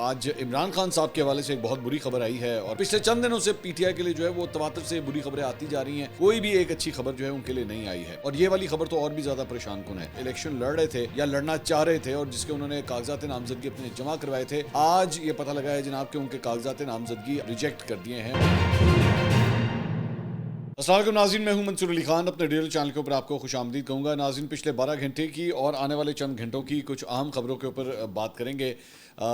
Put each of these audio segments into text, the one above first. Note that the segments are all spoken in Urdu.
آج عمران خان صاحب کے حوالے سے ایک بہت بری خبر آئی ہے اور پچھلے چند دنوں سے پی ٹی آئی کے لیے جو ہے وہ تواتر سے بری خبریں آتی جا رہی ہیں. کوئی بھی ایک اچھی خبر جو ہے ان کے لیے نہیں آئی ہے اور یہ والی خبر تو اور بھی زیادہ پریشان کن ہے. الیکشن لڑ رہے تھے یا لڑنا چاہ رہے تھے اور جس کے انہوں نے کاغذات نامزدگی اپنے جمع کروائے تھے, آج یہ پتہ لگا ہے جناب کہ ان کے کاغذات نامزدگی ریجیکٹ کر دیے ہیں. السلام علیکم ناظرین, میں ہوں منصور علی خان. اپنے ڈیل چینل کے اوپر آپ کو خوش آمدید کہوں گا. ناظرین, پچھلے 12 گھنٹے کی اور آنے والے چند گھنٹوں کی کچھ اہم خبروں کے اوپر بات کریں گے.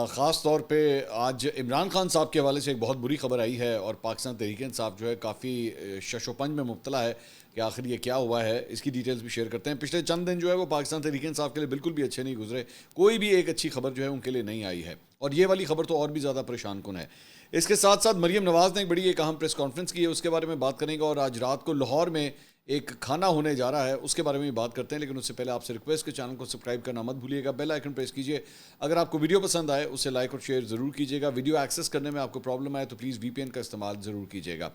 خاص طور پہ آج عمران خان صاحب کے حوالے سے ایک بہت بری خبر آئی ہے اور پاکستان تحریک انصاف جو ہے کافی شش و پنج میں مبتلا ہے کہ آخر یہ کیا ہوا ہے. اس کی ڈیٹیلز بھی شیئر کرتے ہیں. پچھلے چند دن جو ہے وہ پاکستان تحریک انصاف کے لیے بالکل بھی اچھے نہیں گزرے. کوئی بھی ایک اچھی خبر جو ہے ان کے لیے نہیں آئی ہے اور یہ والی خبر تو اور بھی زیادہ پریشان کن ہے. اس کے ساتھ ساتھ مریم نواز نے ایک بڑی ایک اہم پریس کانفرنس کی ہے, اس کے بارے میں بات کریں گے. اور آج رات کو لاہور میں ایک کھانا ہونے جا رہا ہے, اس کے بارے میں بھی بات کرتے ہیں. لیکن اس سے پہلے آپ سے ریکویسٹ کہ چینل کو سبسکرائب کرنا مت بھولیے گا, بیل آئیکن پریس کیجئے. اگر آپ کو ویڈیو پسند آئے اسے لائک اور شیئر ضرور کیجئے گا. ویڈیو ایکسس کرنے میں آپ کو پرابلم آئے تو پلیز وی پی این کا استعمال ضرور کیجئے گا.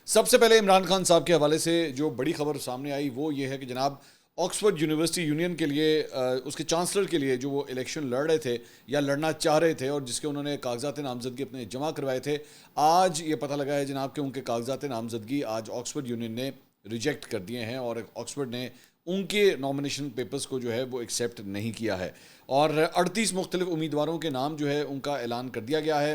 سب سے پہلے عمران خان صاحب کے حوالے سے جو بڑی خبر سامنے آئی وہ یہ ہے کہ جناب آکسفورڈ یونیورسٹی یونین کے لیے اس کے چانسلر کے لیے جو وہ الیکشن لڑ رہے تھے یا لڑنا چاہ رہے تھے اور جس کے انہوں نے کاغذات نامزدگی اپنے جمع کروائے تھے, آج یہ پتہ لگا ہے جناب کہ ان کے کاغذات نامزدگی آج آکسفورڈ یونین نے ریجیکٹ کر دیے ہیں اور آکسفورڈ نے ان کے نامینیشن پیپرز کو جو ہے وہ ایکسیپٹ نہیں کیا ہے اور 38 مختلف امیدواروں کے نام جو ہے ان کا اعلان کر دیا گیا ہے.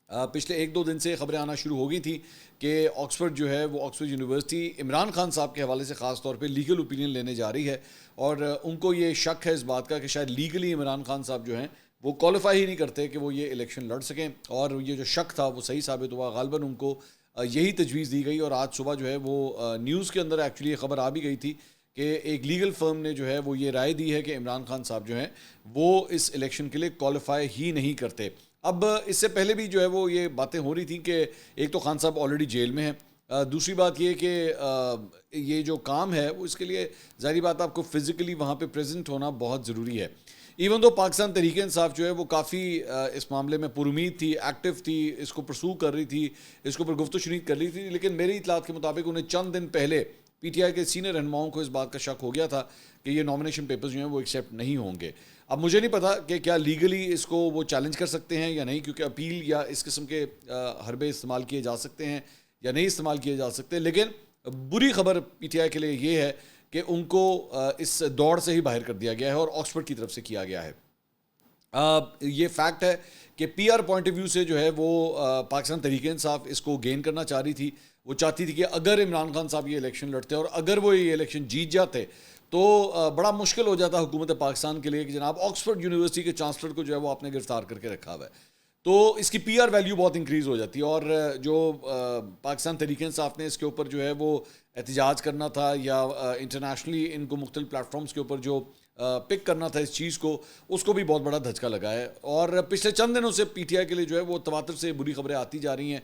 پچھلے 1-2 دن سے خبریں آنا شروع ہو گئی تھیں کہ آکسفورڈ جو ہے وہ آکسفورڈ یونیورسٹی عمران خان صاحب کے حوالے سے خاص طور پہ لیگل اوپینین لینے جا رہی ہے اور ان کو یہ شک ہے اس بات کا کہ شاید لیگلی عمران خان صاحب جو ہیں وہ کوالیفائی ہی نہیں کرتے کہ وہ یہ الیکشن لڑ سکیں. اور یہ جو شک تھا وہ صحیح ثابت ہوا. غالباً ان کو یہی تجویز دی گئی اور آج صبح جو ہے وہ نیوز کے اندر ایکچولی یہ خبر آ بھی گئی تھی کہ ایک لیگل فرم نے جو ہے وہ یہ رائے دی ہے کہ عمران خان صاحب جو ہیں وہ اس الیکشن کے لیے کوالیفائی ہی نہیں کرتے. اب اس سے پہلے بھی جو ہے وہ یہ باتیں ہو رہی تھیں کہ ایک تو خان صاحب آلریڈی جیل میں ہیں, دوسری بات یہ کہ یہ جو کام ہے وہ اس کے لیے ظاہری بات آپ کو فزیکلی وہاں پہ پریزنٹ ہونا بہت ضروری ہے. ایون دو پاکستان تحریک انصاف جو ہے وہ کافی اس معاملے میں پر امید تھی, ایکٹیو تھی, اس کو پرسو کر رہی تھی, اس کے اوپر گفت و شنید کر رہی تھی. لیکن میری اطلاعات کے مطابق انہیں چند دن پہلے پی ٹی آئی کے سینئر رہنماؤں کو اس بات کا شک ہو گیا تھا کہ یہ نامینیشن پیپرز جو ہیں وہ ایکسیپٹ نہیں ہوں گے. اب مجھے نہیں پتا کہ کیا لیگلی اس کو وہ چیلنج کر سکتے ہیں یا نہیں, کیونکہ اپیل یا اس قسم کے حربے استعمال کیے جا سکتے ہیں یا نہیں استعمال کیے جا سکتے. لیکن بری خبر پی ٹی آئی کے لیے یہ ہے کہ ان کو اس دوڑ سے ہی باہر کر دیا گیا ہے اور آکسفورڈ کی طرف سے کیا گیا ہے. یہ فیکٹ ہے کہ P R point of view سے جو ہے وہ پاکستان تحریک انصاف اس کو گین کرنا چاہ رہی تھی. وہ چاہتی تھی کہ اگر عمران خان صاحب یہ الیکشن لڑتے اور اگر وہ یہ الیکشن جیت جاتے تو بڑا مشکل ہو جاتا حکومت پاکستان کے لیے کہ جناب آکسفورڈ یونیورسٹی کے چانسلر کو جو ہے وہ آپ نے گرفتار کر کے رکھا ہوا ہے, تو اس کی پی آر ویلیو بہت انکریز ہو جاتی ہے. اور جو پاکستان تحریک انصاف نے اس کے اوپر جو ہے وہ احتجاج کرنا تھا یا انٹرنیشنلی ان کو مختلف پلیٹ فارمز کے اوپر جو پک کرنا تھا اس چیز کو, اس کو بھی بہت بڑا دھچکا لگا ہے. اور پچھلے چند دنوں سے پی ٹی آئی کے لیے جو ہے وہ تواتر سے بری خبریں آتی جا رہی ہیں.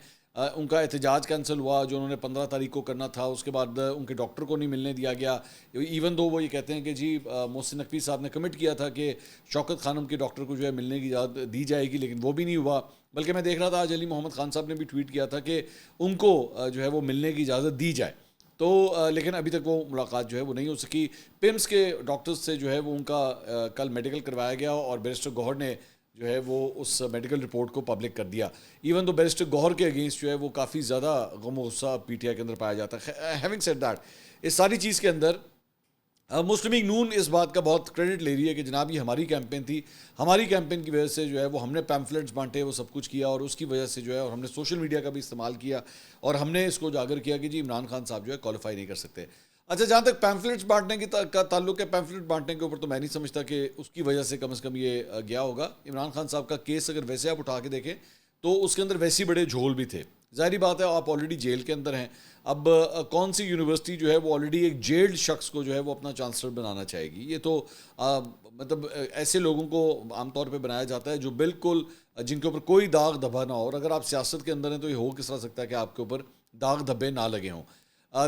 ان کا احتجاج کینسل ہوا جو انہوں نے 15 تاریخ کو کرنا تھا, اس کے بعد ان کے ڈاکٹر کو نہیں ملنے دیا گیا. ایون دو وہ یہ کہتے ہیں کہ جی محسن نقوی صاحب نے کمٹ کیا تھا کہ شوکت خانم کے ڈاکٹر کو جو ہے ملنے کی اجازت دی جائے گی, لیکن وہ بھی نہیں ہوا. بلکہ میں دیکھ رہا تھا آج علی محمد خان صاحب نے بھی ٹویٹ کیا تھا کہ ان کو جو ہے وہ ملنے کی اجازت دی جائے, تو لیکن ابھی تک وہ ملاقات جو ہے وہ نہیں ہو سکی. پمس کے ڈاکٹرز سے جو ہے وہ ان کا کل میڈیکل کروایا گیا اور بیرسٹر گوہر نے جو ہے وہ اس میڈیکل رپورٹ کو پبلک کر دیا. ایون تو بیرسٹر گوہر کے اگینسٹ جو ہے وہ کافی زیادہ غم و غصہ پی ٹی آئی کے اندر پایا جاتا ہے. ہیونگ سیڈ دیٹ, اس ساری چیز کے اندر مسلم لیگ نون اس بات کا بہت کریڈٹ لے رہی ہے کہ جناب یہ ہماری کیمپین تھی, ہماری کیمپین کی وجہ سے جو ہے وہ ہم نے پیمفلیٹس بانٹے, وہ سب کچھ کیا اور اس کی وجہ سے جو ہے اور ہم نے سوشل میڈیا کا بھی استعمال کیا اور ہم نے اس کو اجاگر کیا کہ جی عمران خان صاحب جو ہے کوالیفائی نہیں کر سکتے. اچھا, جہاں تک پیمفلیٹس بانٹنے کا تعلق ہے, پیمفلیٹ بانٹنے کے اوپر تو میں نہیں سمجھتا کہ اس کی وجہ سے کم از کم یہ گیا ہوگا. عمران خان صاحب کا کیس اگر ویسے آپ اٹھا کے دیکھیں تو اس کے اندر ویسی بڑے جھول بھی تھے. ظاہری بات ہے آپ آلریڈی جیل کے اندر ہیں. اب کون سی یونیورسٹی جو ہے وہ آلریڈی ایک جیلڈ شخص کو جو ہے وہ اپنا چانسلر بنانا چاہے گی؟ یہ تو مطلب ایسے لوگوں کو عام طور پہ بنایا جاتا ہے جو بالکل جن کے اوپر کوئی داغ دھبا نہ ہو, اور اگر آپ سیاست کے اندر ہیں تو یہ ہو کس طرح سکتا ہے کہ آپ کے اوپر داغ دھبے نہ لگے ہوں.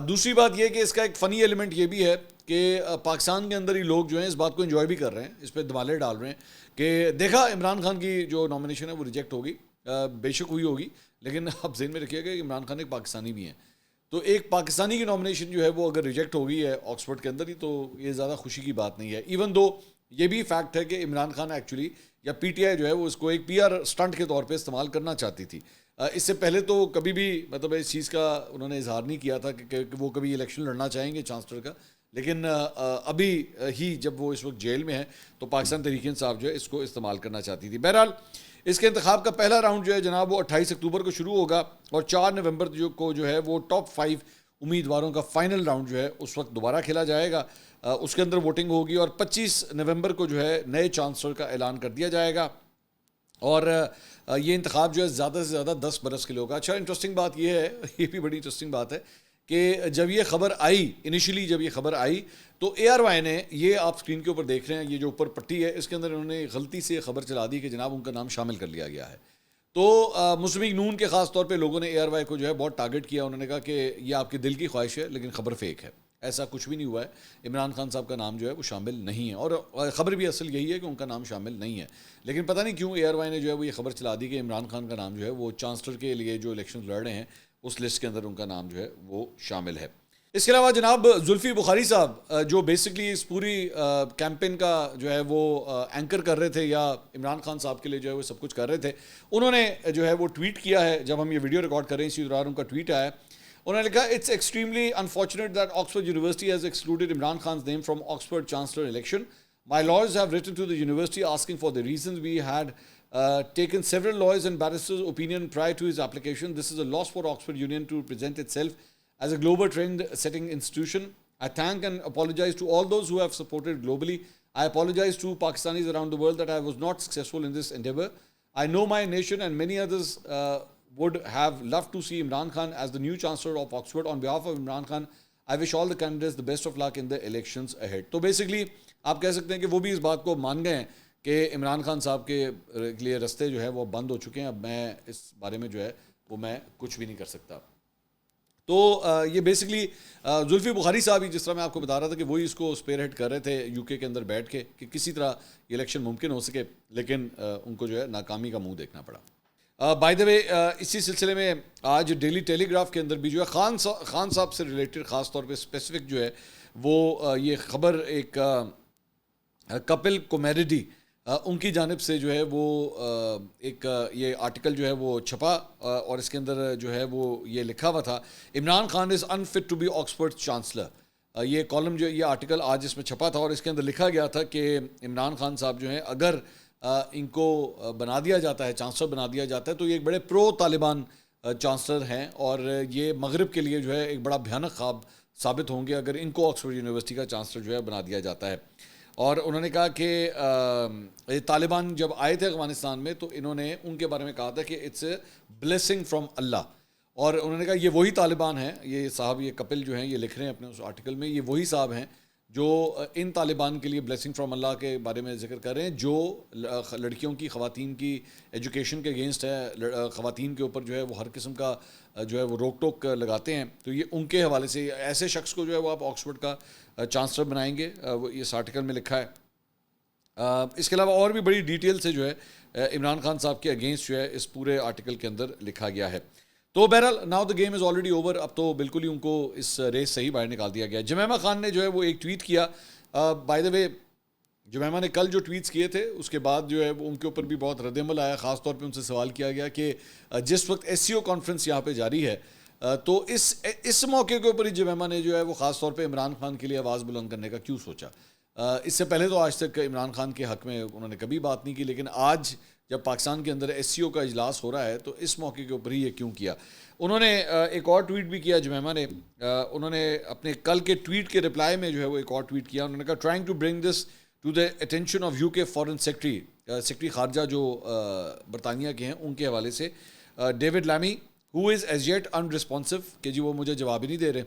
دوسری بات یہ کہ اس کا ایک فنی ایلیمنٹ یہ بھی ہے کہ پاکستان کے اندر ہی لوگ جو ہیں اس بات کو انجوائے بھی کر رہے ہیں, اس پہ دمالے ڈال رہے ہیں کہ دیکھا عمران خان کی جو نامینیشن ہے وہ ریجیکٹ ہوگی, بے شک ہوئی ہوگی, لیکن آپ ذہن میں رکھیے گا کہ عمران خان ایک پاکستانی بھی ہیں, تو ایک پاکستانی کی نامینیشن جو ہے وہ اگر ریجیکٹ ہو گئی ہے آکسفورڈ کے اندر ہی تو یہ زیادہ خوشی کی بات نہیں ہے. ایون دو یہ بھی فیکٹ ہے کہ عمران خان ایکچولی یا پی ٹی آئی جو ہے وہ اس کو ایک پی آر سٹنٹ کے طور پہ استعمال کرنا چاہتی تھی. اس سے پہلے تو کبھی بھی مطلب اس چیز کا انہوں نے اظہار نہیں کیا تھا کہ وہ کبھی الیکشن لڑنا چاہیں گے چانسلر کا, لیکن ابھی ہی جب وہ اس وقت جیل میں ہیں تو پاکستان تحریک انصاف جو ہے اس کو استعمال کرنا چاہتی تھی. بہرحال اس کے انتخاب کا پہلا راؤنڈ جو ہے جناب وہ 28 اکتوبر کو شروع ہوگا اور 4 نومبر کو جو ہے وہ ٹاپ 5 امیدواروں کا فائنل راؤنڈ جو ہے اس وقت دوبارہ کھیلا جائے گا. اس کے اندر ووٹنگ ہوگی اور 25 نومبر کو جو ہے نئے چانسلر کا اعلان کر دیا جائے گا اور یہ انتخاب جو ہے زیادہ سے زیادہ 10 برس کے لیے ہوگا. اچھا انٹرسٹنگ بات یہ ہے, یہ بھی بڑی انٹرسٹنگ بات ہے کہ جب یہ خبر آئی انیشلی جب یہ خبر آئی تو اے آر وائی نے, یہ آپ اسکرین کے اوپر دیکھ رہے ہیں, یہ جو اوپر پٹی ہے اس کے اندر انہوں نے غلطی سے خبر چلا دی کہ جناب ان کا نام شامل کر لیا گیا ہے. تو مسلم لیگ نون کے خاص طور پہ لوگوں نے اے آر وائی کو جو ہے بہت ٹارگٹ کیا. انہوں نے کہا کہ یہ آپ کے دل کی خواہش ہے لیکن خبر فیک ہے, ایسا کچھ بھی نہیں ہوا ہے. عمران خان صاحب کا نام جو ہے وہ شامل نہیں ہے اور خبر بھی اصل یہی ہے کہ ان کا نام شامل نہیں ہے. لیکن پتہ نہیں کیوں اے آر وائی نے جو ہے وہ یہ خبر چلا دی کہ عمران خان کا نام جو ہے وہ چانسلر کے لیے جو الیکشن لڑ رہے ہیں اس لسٹ کے اندر ان کا نام جو ہے وہ شامل ہے. اس کے علاوہ جناب زلفی بخاری صاحب جو بیسکلی اس پوری کیمپین کا جو ہے وہ اینکر کر رہے تھے یا عمران خان صاحب کے لیے جو ہے وہ سب کچھ کر رہے تھے, انہوں نے جو ہے وہ ٹویٹ کیا ہے. جب ہم یہ ویڈیو ریکارڈ کر رہے ہیں اسی دوران ان کا ٹویٹ آیا. انہوں نے لکھا it's extremely unfortunate that Oxford university has excluded Imran Khan's name from Oxford Chancellor election. My lawyers have written to the university asking for the reasons. We had taken several lawyers and barristers' opinion prior to his application. This is a loss for Oxford Union to present itself as a global trend-setting institution. I thank and apologize to all those who have supported globally. I apologize to Pakistanis around the world that I was not successful in this endeavor. I know my nation and many others would have loved to see Imran Khan as the new Chancellor of Oxford. On behalf of Imran Khan, I wish all the candidates the best of luck in the elections ahead. تو بیسکلی آپ کہہ سکتے ہیں کہ وہ بھی اس بات کو مان گئے ہیں کہ عمران خان صاحب کے لیے رستے جو ہے وہ بند ہو چکے ہیں. اب میں اس بارے میں جو ہے وہ میں کچھ بھی نہیں کر سکتا. تو یہ بیسکلی زلفی بخاری صاحب ہی, جس طرح میں آپ کو بتا رہا تھا کہ وہی اس کو اسپیئر ہیڈ کر رہے تھے یو کے اندر بیٹھ کے کہ کسی طرح یہ الیکشن ممکن ہو سکے, لیکن ان کو جو ہے ناکامی کا منہ دیکھنا پڑا. بائی دا وے اسی سلسلے میں آج ڈیلی ٹیلی گراف کے اندر بھی جو ہے خان صاحب سے ریلیٹڈ خاص طور پہ اسپیسیفک جو ہے وہ یہ خبر ایک کپل کومیڈی ان کی جانب سے جو ہے وہ ایک یہ آرٹیکل جو ہے وہ چھپا اور اس کے اندر جو ہے وہ یہ لکھا ہوا تھا عمران خان از انفٹ ٹو بی آکسفورڈ چانسلر. یہ کالم جو یہ آرٹیکل آج اس میں چھپا تھا اور اس کے اندر لکھا گیا تھا کہ عمران خان صاحب جو ہیں اگر ان کو بنا دیا جاتا ہے چانسلر بنا دیا جاتا ہے تو یہ ایک بڑے پرو طالبان چانسلر ہیں اور یہ مغرب کے لیے جو ہے ایک بڑا بھیانک خواب ثابت ہوں گے اگر ان کو آکسفورڈ یونیورسٹی کا چانسلر جو ہے بنا دیا جاتا ہے. اور انہوں نے کہا کہ طالبان جب آئے تھے افغانستان میں تو انہوں نے ان کے بارے میں کہا تھا کہ اٹس اے بلیسنگ فرام اللہ, اور انہوں نے کہا یہ وہی طالبان ہیں, یہ صاحب یہ کپل جو ہیں یہ لکھ رہے ہیں اپنے اس آرٹیکل میں, یہ وہی صاحب ہیں جو ان طالبان کے لیے بلیسنگ فرام اللہ کے بارے میں ذکر کر رہے ہیں جو لڑکیوں کی خواتین کی ایجوکیشن کے اگینسٹ ہے, خواتین کے اوپر جو ہے وہ ہر قسم کا جو ہے وہ روک ٹوک لگاتے ہیں. تو یہ ان کے حوالے سے ایسے شخص کو جو ہے وہ آپ آکسفورڈ کا چانسلر بنائیں گے, وہ اس آرٹیکل میں لکھا ہے. اس کے علاوہ اور بھی بڑی ڈیٹیل سے جو ہے عمران خان صاحب کے اگینسٹ جو ہے اس پورے آرٹیکل کے اندر لکھا گیا ہے. تو بہرحال now the game is already over, اب تو بالکل ہی ان کو اس ریس سے ہی باہر نکال دیا گیا. جمیمہ خان نے جو ہے وہ ایک ٹویٹ کیا, بائی دا وے جمیمہ نے کل جو ٹویٹس کیے تھے اس کے بعد جو ہے وہ ان کے اوپر بھی بہت رد عمل آیا. خاص طور پہ ان سے سوال کیا گیا کہ جس وقت ایس سی او کانفرنس یہاں پہ جاری ہے تو اس موقع کے اوپر ہی جمیمہ نے جو ہے وہ خاص طور پہ عمران خان کے لیے آواز بلند کرنے کا کیوں سوچا. اس سے پہلے تو آج تک عمران خان کے حق میں انہوں نے کبھی بات نہیں کی, لیکن آج جب پاکستان کے اندر ایس سی او کا اجلاس ہو رہا ہے تو اس موقع کے اوپر ہی یہ کیوں کیا. انہوں نے ایک اور ٹویٹ بھی کیا جمیمہ نے, انہوں نے اپنے کل کے ٹویٹ کے رپلائی میں جو ہے وہ ایک اور ٹویٹ کیا. انہوں نے کہا trying to bring this to the attention of U K foreign secretary خارجہ جو برطانیہ کے ہیں ان کے حوالے سے David Lammy who is as yet unresponsive کہ جی وہ مجھے جواب ہی نہیں دے رہے.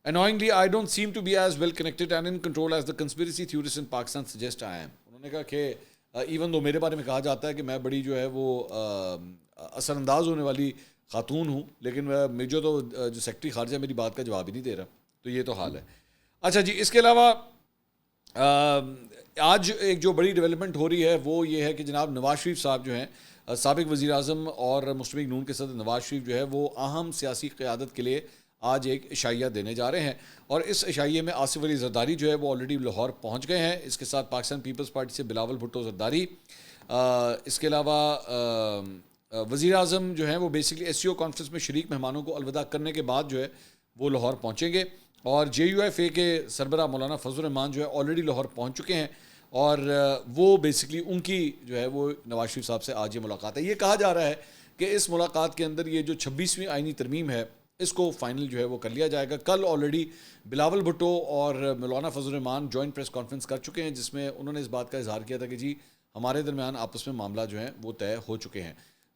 Annoyingly, I don't seem to be as well connected and in control as the conspiracy theorists in Pakistan suggest I am. انہوں نے کہا کہ ایون دو میرے بارے میں کہا جاتا ہے کہ میں بڑی جو ہے وہ اثر انداز ہونے والی خاتون ہوں, لیکن مجھے تو جو سیکرٹری خارجہ میری بات کا جواب ہی نہیں دے رہا. تو یہ تو حال ہے. اچھا جی, اس کے علاوہ آج ایک جو بڑی ڈیولپمنٹ ہو رہی ہے وہ یہ ہے کہ جناب نواز شریف صاحب جو ہیں سابق وزیر اعظم اور مسلم لیگ نون کے صدر نواز شریف جو ہے وہ اہم سیاسی قیادت کے لیے آج ایک عشائیہ دینے جا رہے ہیں, اور اس عشائیے میں آصف علی زرداری جو ہے وہ آلریڈی لاہور پہنچ گئے ہیں. اس کے ساتھ پاکستان پیپلز پارٹی سے بلاول بھٹو زرداری, اس کے علاوہ وزیر اعظم جو ہیں وہ basically S C O conference میں شریک مہمانوں کو الوداع کرنے کے بعد جو ہے وہ لاہور پہنچیں گے، اور جے یو ایف اے کے سربراہ مولانا فضل الرحمان جو ہے آلریڈی لاہور پہنچ چکے ہیں، اور وہ بیسکلی ان کی جو ہے وہ نواز شریف صاحب سے آج یہ ملاقات ہے۔ یہ کہا جا رہا ہے کہ اس ملاقات کے اندر یہ جو 26ویں آئینی ترمیم ہے اس کو فائنل جو ہے وہ کر لیا جائے گا۔ کل آلریڈی بلاول بھٹو اور مولانا فضل الرحمان جوائنٹ پریس کانفرنس کر چکے ہیں، جس میں انہوں نے اس بات کا اظہار کیا تھا کہ جی ہمارے درمیان آپس میں معاملہ جو ہیں وہ طے ہو چکے ہیں،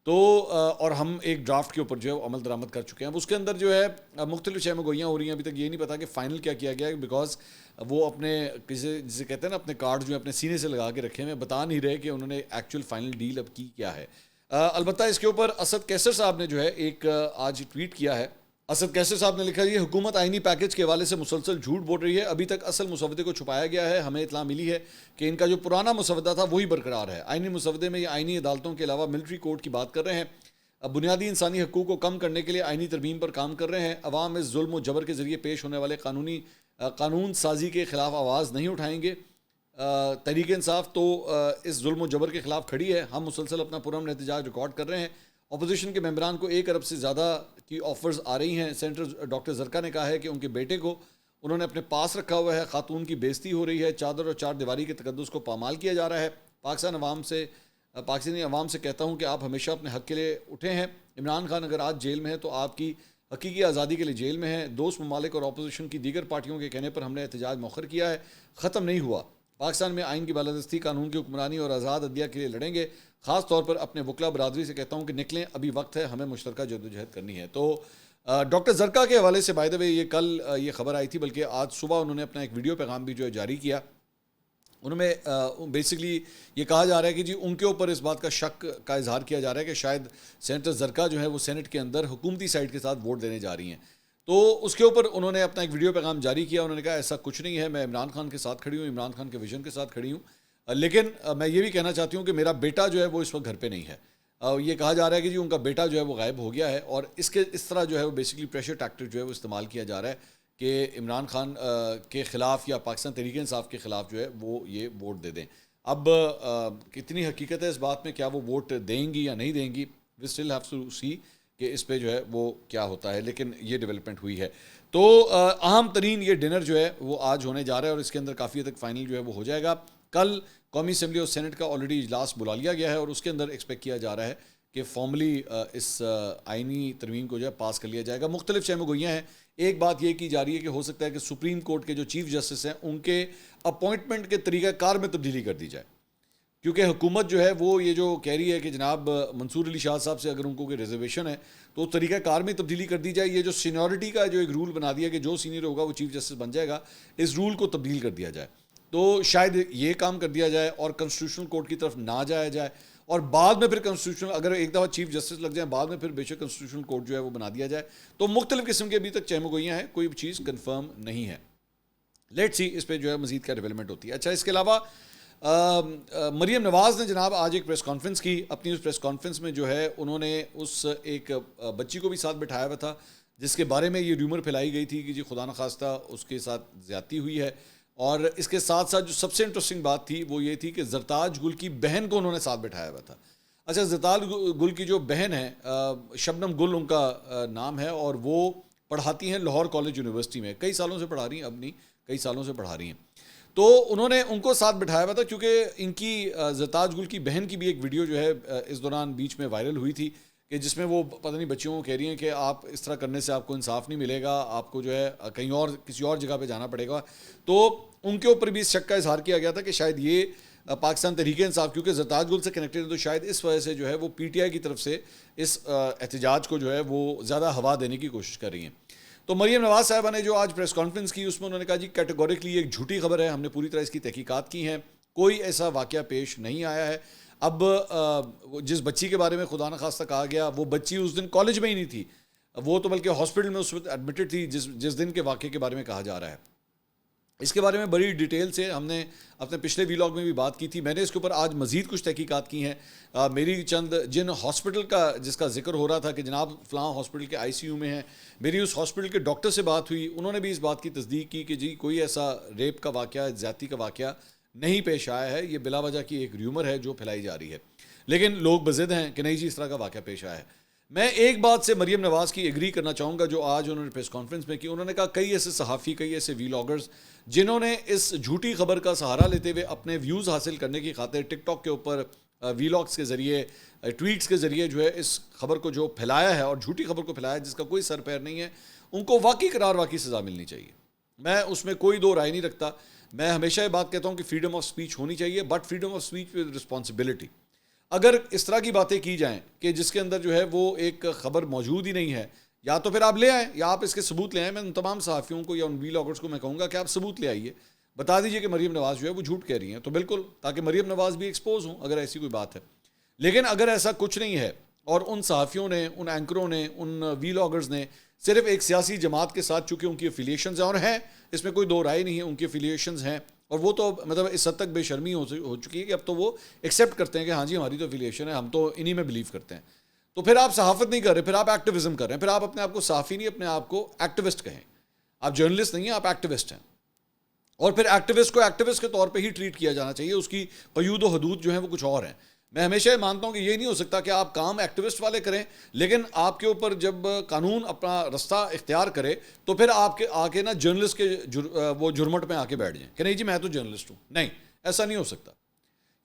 تو اور ہم ایک ڈرافٹ کے اوپر جو ہے عمل درآمد کر چکے ہیں۔ اب اس کے اندر جو ہے مختلف شے میں گوئیاں ہو رہی ہیں، ابھی تک یہ نہیں پتا کہ فائنل کیا کیا گیا ہے، بیکاز وہ اپنے کسی جسے کہتے ہیں نا اپنے کارڈ جو ہے اپنے سینے سے لگا کے رکھے ہیں، بتا نہیں رہے کہ انہوں نے ایکچوئل فائنل ڈیل اب کی کیا ہے۔ البتہ اس کے اوپر اسد کیسر صاحب نے جو ہے ایک آج ٹویٹ کیا ہے۔ اسد کیسر صاحب نے لکھا، یہ حکومت آئینی پیکج کے حوالے سے مسلسل جھوٹ بول رہی ہے، ابھی تک اصل مسودے کو چھپایا گیا ہے، ہمیں اطلاع ملی ہے کہ ان کا جو پرانا مسودہ تھا وہی برقرار ہے، آئینی مسودے میں یہ آئینی عدالتوں کے علاوہ ملٹری کورٹ کی بات کر رہے ہیں، اب بنیادی انسانی حقوق کو کم کرنے کے لیے آئینی ترمیم پر کام کر رہے ہیں، عوام اس ظلم و جبر کے ذریعے پیش ہونے والے قانون سازی کے خلاف آواز نہیں اٹھائیں گے۔ تحریک انصاف تو اس ظلم و جبر کے خلاف کھڑی ہے، ہم مسلسل اپنا پرامن احتجاج ریکارڈ کر رہے ہیں، اپوزیشن کے ممبران کو 1 ارب سے زیادہ کی آفرز آ رہی ہیں، سینیٹر ڈاکٹر زرکا نے کہا ہے کہ ان کے بیٹے کو انہوں نے اپنے پاس رکھا ہوا ہے، خاتون کی بےزتی ہو رہی ہے، چادر اور چار دیواری کے تقدس کو پامال کیا جا رہا ہے، پاکستانی عوام سے کہتا ہوں کہ آپ ہمیشہ اپنے حق کے لیے اٹھے ہیں، عمران خان اگر آج جیل میں ہے تو آپ کی حقیقی آزادی کے لیے جیل میں ہے، دوست ممالک اور اپوزیشن کی دیگر پارٹیوں کے کہنے پر ہم نے احتجاج مؤخر کیا ہے، ختم نہیں ہوا، پاکستان میں آئین کی بالادستی، قانون کی حکمرانی اور آزاد عدلیہ کے لیے لڑیں گے، خاص طور پر اپنے وکلا برادری سے کہتا ہوں کہ نکلیں، ابھی وقت ہے، ہمیں مشترکہ جدوجہد کرنی ہے۔ تو ڈاکٹر زرکا کے حوالے سے بائی دا وے یہ کل یہ خبر آئی تھی، بلکہ آج صبح انہوں نے اپنا ایک ویڈیو پیغام بھی جو ہے جاری کیا، ان میں بیسکلی یہ کہا جا رہا ہے کہ جی ان کے اوپر اس بات کا شک کا اظہار کیا جا رہا ہے کہ شاید سینیٹر زرکا جو ہے وہ سینٹ کے اندر حکومتی سائڈ کے ساتھ ووٹ دینے جا رہی ہیں، تو اس کے اوپر انہوں نے اپنا ایک ویڈیو پیغام جاری کیا، انہوں نے کہا ایسا کچھ نہیں ہے، میں عمران خان کے ساتھ کھڑی ہوں، عمران خان کے ویژن کے ساتھ کھڑی ہوں، لیکن میں یہ بھی کہنا چاہتی ہوں کہ میرا بیٹا جو ہے وہ اس وقت گھر پہ نہیں ہے، یہ کہا جا رہا ہے کہ جی ان کا بیٹا جو ہے وہ غائب ہو گیا ہے، اور اس طرح جو ہے وہ بیسکلی پریشر ٹیکٹک جو ہے وہ استعمال کیا جا رہا ہے کہ عمران خان کے خلاف یا پاکستان تحریک انصاف کے خلاف جو ہے وہ یہ ووٹ دے دیں۔ اب کتنی حقیقت ہے اس بات میں، کیا وہ ووٹ دیں گی یا نہیں دیں گی، وی اسٹل ہیو ٹو سی کہ اس پہ جو ہے وہ کیا ہوتا ہے، لیکن یہ ڈیولپمنٹ ہوئی ہے۔ تو اہم ترین یہ ڈنر جو ہے وہ آج ہونے جا رہا ہے، اور اس کے اندر کافی حد تک فائنل جو ہے وہ ہو جائے گا۔ کل قومی اسمبلی اور سینٹ کا آلریڈی اجلاس بلا لیا گیا ہے، اور اس کے اندر ایکسپیکٹ کیا جا رہا ہے کہ فارملی اس آئینی ترمیم کو جو ہے پاس کر لیا جائے گا۔ مختلف شے میں گوئیاں ہیں، ایک بات یہ کی جا رہی ہے کہ ہو سکتا ہے کہ سپریم کورٹ کے جو چیف جسٹس ہیں ان کے اپوائنٹمنٹ کے طریقہ کار میں تبدیلی کر دی جائے، کیونکہ حکومت جو ہے وہ یہ جو کہہ رہی ہے کہ جناب منصور علی شاہ صاحب سے اگر ان کو کوئی ریزرویشن ہے تو طریقہ کار میں تبدیلی کر دی جائے، یہ جو سینیورٹی کا جو ایک رول بنا دیا کہ جو سینئر ہوگا وہ چیف جسٹس بن جائے گا، اس رول کو تبدیل کر دیا جائے، تو شاید یہ کام کر دیا جائے اور کنسٹیٹیوشنل کورٹ کی طرف نہ جایا جائے، اور بعد میں پھر کنسٹیٹیوشنل اگر ایک دفعہ چیف جسٹس لگ جائیں بعد میں پھر بے شک کنسٹیٹیوشنل کورٹ جو ہے وہ بنا دیا جائے، تو مختلف قسم کے ابھی تک چہم گوئیاں ہیں، کوئی چیز کنفرم نہیں ہے، لیٹ سی اس پہ جو ہے مزید کیا ڈیولپمنٹ ہوتی ہے۔ اچھا، اس کے علاوہ مریم نواز نے جناب آج ایک پریس کانفرنس کی، اپنی اس پریس کانفرنس میں جو ہے انہوں نے اس ایک بچی کو بھی ساتھ بٹھایا ہوا تھا جس کے بارے میں یہ ریومر پھیلائی گئی تھی کہ جی خدا نخواستہ اس کے ساتھ زیادتی ہوئی ہے، اور اس کے ساتھ ساتھ جو سب سے انٹرسٹنگ بات تھی وہ یہ تھی کہ زرتاج گل کی بہن کو انہوں نے ساتھ بٹھایا ہوا تھا۔ اچھا، زرتاج گل کی جو بہن ہے، شبنم گل ان کا نام ہے، اور وہ پڑھاتی ہیں لاہور کالج یونیورسٹی میں، کئی سالوں سے پڑھا رہی ہیں، اب نہیں کئی سالوں سے پڑھا رہی ہیں، تو انہوں نے ان کو ساتھ بٹھایا ہوا تھا کیونکہ ان کی زرتاج گل کی بہن کی بھی ایک ویڈیو جو ہے اس دوران بیچ میں وائرل ہوئی تھی کہ جس میں وہ پتہ نہیں بچیوں کو کہہ رہی ہیں کہ آپ اس طرح کرنے سے آپ کو انصاف نہیں ملے گا، آپ کو جو ہے کہیں اور کسی اور جگہ پہ جانا پڑے گا، تو ان کے اوپر بھی اس شک کا اظہار کیا گیا تھا کہ شاید یہ پاکستان تحریک انصاف کیونکہ زرتاج گل سے کنیکٹڈ ہے تو شاید اس وجہ سے جو ہے وہ پی ٹی آئی کی طرف سے اس احتجاج کو جو ہے وہ زیادہ ہوا دینے کی کوشش کر رہی ہیں۔ تو مریم نواز صاحبہ نے جو آج پریس کانفرنس کی اس میں انہوں نے کہا جی کیٹیگوریکلی ایک جھوٹی خبر ہے، ہم نے پوری طرح اس کی تحقیقات کی ہیں، کوئی ایسا واقعہ پیش نہیں آیا ہے، اب جس بچی کے بارے میں خدا نخواستہ کہا گیا وہ بچی اس دن کالج میں ہی نہیں تھی، وہ تو بلکہ ہاسپٹل میں اس وقت ایڈمٹڈ تھی جس دن کے واقعے کے بارے میں کہا جا رہا ہے۔ اس کے بارے میں بڑی ڈیٹیل سے ہم نے اپنے پچھلے ویلاگ میں بھی بات کی تھی، میں نے اس کے اوپر آج مزید کچھ تحقیقات کی ہیں، میری چند جن ہاسپٹل کا جس کا ذکر ہو رہا تھا کہ جناب فلاں ہاسپٹل کے آئی سی یو میں ہیں، میری اس ہاسپٹل کے ڈاکٹر سے بات ہوئی، انہوں نے بھی اس بات کی تصدیق کی کہ جی کوئی ایسا ریپ کا واقعہ، زیادتی کا واقعہ نہیں پیش آیا ہے. یہ بلا وجہ کی ایک ریومر ہے جو پھیلائی جا رہی ہے, لیکن لوگ بضد ہیں کہ نہیں جی اس طرح کا واقعہ پیش آیا ہے. میں ایک بات سے مریم نواز کی ایگری کرنا چاہوں گا جو آج انہوں نے پریس کانفرنس میں کی. انہوں نے کہا کئی ایسے صحافی, کئی ایسے ویلاگرز جنہوں نے اس جھوٹی خبر کا سہارا لیتے ہوئے اپنے ویوز حاصل کرنے کی خاطر ٹک ٹاک کے اوپر ویلاگس کے ذریعے, ٹویٹس کے ذریعے جو ہے اس خبر کو جو پھیلایا ہے اور جھوٹی خبر کو پھیلایا ہے جس کا کوئی سر پیر نہیں ہے, ان کو واقعی سزا ملنی چاہیے. میں اس میں کوئی دو رائے نہیں رکھتا. میں ہمیشہ یہ بات کہتا ہوں کہ فریڈم آف سپیچ ہونی چاہیے, but freedom of speech with responsibility. اگر اس طرح کی باتیں کی جائیں کہ جس کے اندر جو ہے وہ ایک خبر موجود ہی نہیں ہے, یا تو پھر آپ لے آئیں یا آپ اس کے ثبوت لے آئیں. میں ان تمام صحافیوں کو یا ان ویلاگرز کو میں کہوں گا کہ آپ ثبوت لے آئیے, بتا دیجئے کہ مریم نواز جو ہے وہ جھوٹ کہہ رہی ہیں, تو بالکل, تاکہ مریم نواز بھی ایکسپوز ہوں اگر ایسی کوئی بات ہے. لیکن اگر ایسا کچھ نہیں ہے اور ان صحافیوں نے, ان اینکروں نے, ان ویلاگرز نے صرف ایک سیاسی جماعت کے ساتھ, چونکہ ان کی افیلیشنز ہیں اور ہیں, اس میں کوئی دو رائے نہیں ہے, ان کی افیلیشنز ہیں, اور وہ تو مطلب اس حد تک بے شرمی ہو چکی ہے کہ اب تو وہ ایکسیپٹ کرتے ہیں کہ ہاں جی ہماری تو افیلیشن ہے, ہم تو انہی میں بلیو کرتے ہیں. تو پھر آپ صحافت نہیں کر رہے, پھر آپ ایکٹیویزم کر رہے ہیں. پھر آپ اپنے آپ کو صحافی نہیں, اپنے آپ کو ایکٹیوسٹ کہیں. آپ جرنلسٹ نہیں ہیں, آپ ایکٹیوسٹ ہیں. اور پھر ایکٹیوسٹ کو ایکٹیوسٹ کے طور پہ ہی ٹریٹ کیا جانا چاہیے, اس کی قیود و حدود جو ہیں وہ کچھ اور ہیں. میں ہمیشہ یہ مانتا ہوں کہ یہ نہیں ہو سکتا کہ آپ کام ایکٹیوسٹ والے کریں, لیکن آپ کے اوپر جب قانون اپنا رستہ اختیار کرے تو پھر آپ کے آ کے نا جرنلسٹ کے وہ جرمٹ میں آ کے بیٹھ جائیں کہ نہیں جی میں تو جرنلسٹ ہوں. نہیں, ایسا نہیں ہو سکتا.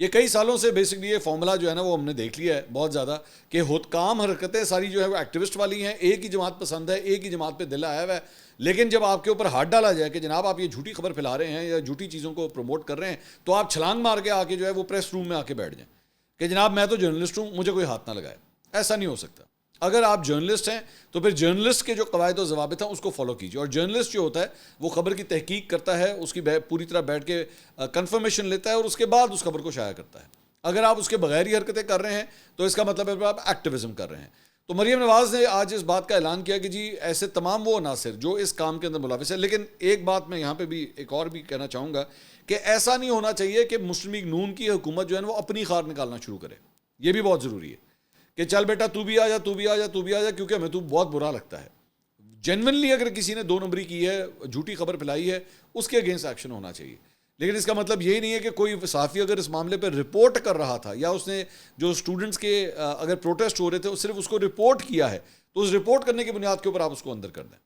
یہ کئی سالوں سے بیسکلی یہ فارمولا جو ہے نا وہ ہم نے دیکھ لیا ہے بہت زیادہ, کہ کام حرکتیں ساری جو ہے وہ ایکٹیوسٹ والی ہیں. ایک ہی جماعت پسند ہے, ایک ہی جماعت پہ دل آیا ہوا ہے, لیکن جب آپ کے اوپر ہاتھ ڈالا جائے کہ جناب آپ یہ جھوٹی خبر پھیلا رہے ہیں یا جھوٹی چیزوں کو پروموٹ کر رہے ہیں, تو آپ چھلانگ مار کے آ کے جو ہے وہ پریس روم میں آ کے بیٹھ جائیں کہ جناب میں تو جرنلسٹ ہوں, مجھے کوئی ہاتھ نہ لگائے. ایسا نہیں ہو سکتا. اگر آپ جرنلسٹ ہیں تو پھر جرنلسٹ کے جو قواعد و ضوابط ہیں اس کو فالو کیجیے. اور جرنلسٹ جو ہوتا ہے وہ خبر کی تحقیق کرتا ہے, اس کی پوری طرح بیٹھ کے کنفرمیشن لیتا ہے اور اس کے بعد اس خبر کو شائع کرتا ہے. اگر آپ اس کے بغیر ہی حرکتیں کر رہے ہیں تو اس کا مطلب ہے آپ ایکٹیویزم کر رہے ہیں. تو مریم نواز نے آج اس بات کا اعلان کیا کہ جی ایسے تمام وہ عناصر جو اس کام کے اندر ملوث ہیں. لیکن ایک بات میں یہاں پہ بھی ایک اور بھی کہنا چاہوں گا کہ ایسا نہیں ہونا چاہیے کہ مسلم لیگ نون کی حکومت جو ہے وہ اپنی خار نکالنا شروع کرے. یہ بھی بہت ضروری ہے کہ چل بیٹا تو بھی آ جا, تو بھی آ جا, تو بھی آ جا, کیونکہ ہمیں تو بہت برا لگتا ہے. جینونلی اگر کسی نے 2 نمبری کی ہے, جھوٹی خبر پھیلائی ہے, اس کے اگینسٹ ایکشن ہونا چاہیے. لیکن اس کا مطلب یہی نہیں ہے کہ کوئی صحافی اگر اس معاملے پہ رپورٹ کر رہا تھا یا اس نے جو اسٹوڈنٹس کے اگر پروٹیسٹ ہو رہے تھے صرف اس کو رپورٹ کیا ہے تو اس رپورٹ کرنے کی بنیاد کے اوپر آپ اس کو اندر کر دیں.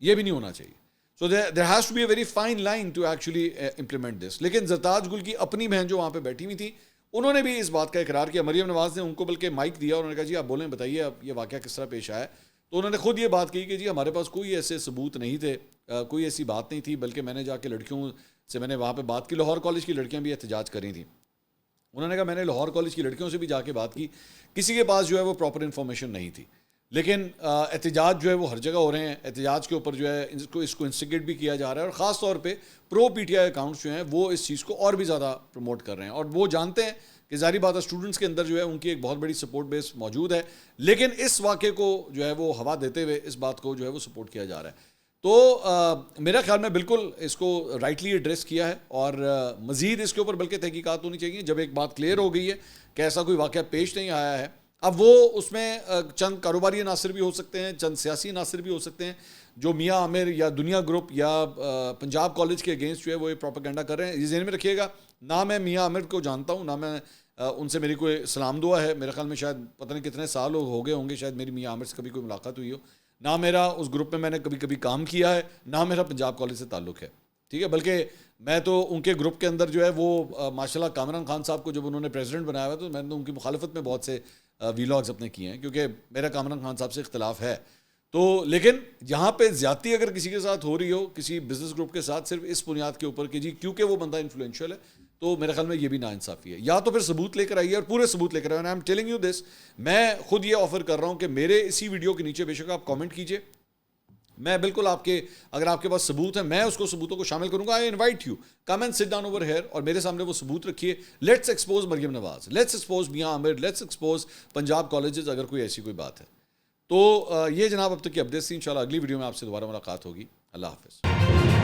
یہ بھی نہیں ہونا چاہیے. So there has to be a very fine line to actually implement this. لیکن زرتاج گل کی اپنی بہن جو وہاں پہ بیٹھی ہوئی تھی, انہوں نے بھی اس بات کا اقرار کیا. مریم نواز نے ان کو بلکہ مائک دیا اور انہوں نے کہا جی آپ بولیں, بتائیے اب یہ واقعہ کس طرح پیش آیا. تو انہوں نے خود یہ بات کی کہ جی ہمارے پاس کوئی ایسے ثبوت نہیں تھے, کوئی ایسی بات نہیں تھی, بلکہ میں نے جا کے لڑکیوں سے میں نے وہاں پہ بات کی. لاہور کالج کی لڑکیاں بھی احتجاج کری تھیں. انہوں نے کہا میں نے لاہور کالج کی لڑکیوں سے بھی جا کے بات کی, کسی کے پاس جو ہے وہ پراپر انفارمیشن نہیں تھی. لیکن احتجاج جو ہے وہ ہر جگہ ہو رہے ہیں. احتجاج کے اوپر جو ہے اس کو انسٹیگیٹ بھی کیا جا رہا ہے, اور خاص طور پہ پرو پی ٹی آئی اکاؤنٹس جو ہیں وہ اس چیز کو اور بھی زیادہ پروموٹ کر رہے ہیں. اور وہ جانتے ہیں کہ ظاہری بات ہے اسٹوڈنٹس کے اندر جو ہے ان کی ایک بہت بڑی سپورٹ بیس موجود ہے, لیکن اس واقعے کو جو ہے وہ ہوا دیتے ہوئے اس بات کو جو ہے وہ سپورٹ کیا جا رہا ہے. تو میرا خیال میں بالکل اس کو رائٹلی ایڈریس کیا ہے, اور مزید اس کے اوپر بلکہ تحقیقات ہونی چاہیے. جب ایک بات کلیئر ہو گئی ہے کہ ایسا کوئی واقعہ پیش نہیں آیا ہے, اب وہ اس میں چند کاروباری عناصر بھی ہو سکتے ہیں, چند سیاسی عناصر بھی ہو سکتے ہیں جو میاں عامر یا دنیا گروپ یا پنجاب کالج کے اگینسٹ جو ہے وہ پروپیگنڈا کر رہے ہیں. یہ ذہن میں رکھیے گا, نہ میں میاں عامر کو جانتا ہوں, نہ میں ان سے میری کوئی سلام دعا ہے. میرے خیال میں شاید پتہ نہیں کتنے سال ہو گئے ہوں گے شاید میری میاں عامر سے کبھی کوئی ملاقات ہوئی ہو. نہ میرا اس گروپ میں نے کبھی کام کیا ہے, نہ میرا پنجاب کالج سے تعلق ہے. ٹھیک ہے, بلکہ میں تو ان کے گروپ کے اندر جو ہے وہ ماشاء اللہ کامران خان صاحب کو جب انہوں نے پریزیڈنٹ بنایا ہوا تو میں نے ان کی مخالفت میں بہت سے ویلاگز اپنے کیے ہیں, کیونکہ میرا کامران خان صاحب سے اختلاف ہے. تو لیکن یہاں پہ زیادتی اگر کسی کے ساتھ ہو رہی ہو, کسی بزنس گروپ کے ساتھ, صرف اس بنیاد کے اوپر کہ جی کیونکہ وہ بندہ انفلوئنشل ہے, تو میرے خیال میں یہ بھی ناانصافی ہے. یا تو پھر ثبوت لے کر آئیے اور پورے ثبوت لے کر آئیے. I am telling you this, میں خود یہ آفر کر رہا ہوں کہ میرے اسی ویڈیو کے نیچے بے شک آپ کامنٹ کیجئے, میں بالکل آپ کے اگر آپ کے پاس ثبوت ہے میں اس کو ثبوتوں کو شامل کروں گا. I invite you come and sit down over here, اور میرے سامنے وہ ثبوت رکھیے. Let's expose Maryam Nawaz, let's expose Mian Amir, let's expose Punjab colleges, اگر کوئی ایسی کوئی بات ہے. تو یہ جناب اب تک کی اپڈیٹس تھی. انشاءاللہ اگلی ویڈیو میں آپ سے دوبارہ ملاقات ہوگی. اللہ حافظ.